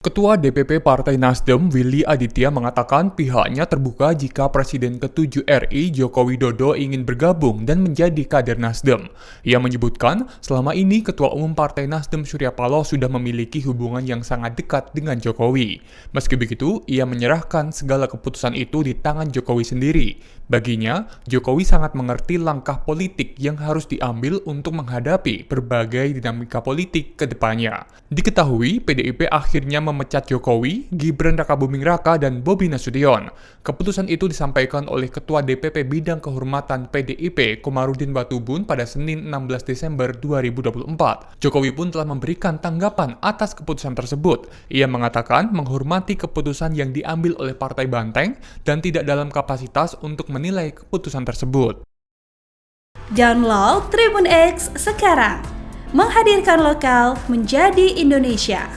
Ketua DPP Partai Nasdem, Willy Aditya mengatakan pihaknya terbuka jika Presiden ke-7 RI Joko Widodo ingin bergabung dan menjadi kader Nasdem. Ia menyebutkan selama ini Ketua Umum Partai Nasdem Surya Paloh sudah memiliki hubungan yang sangat dekat dengan Jokowi. Meski begitu, ia menyerahkan segala keputusan itu di tangan Jokowi sendiri. Baginya, Jokowi sangat mengerti langkah politik yang harus diambil untuk menghadapi berbagai dinamika politik ke depannya. Diketahui, PDIP akhirnya memecat Jokowi, Gibran Rakabuming Raka, dan Bobi Nasution. Keputusan itu disampaikan oleh Ketua DPP Bidang Kehormatan PDIP, Komarudin Batubun, pada Senin 16 Desember 2024. Jokowi pun telah memberikan tanggapan atas keputusan tersebut. Ia mengatakan menghormati keputusan yang diambil oleh Partai Banteng dan tidak dalam kapasitas untuk menilai keputusan tersebut. Download Tribun X sekarang, menghadirkan lokal menjadi Indonesia.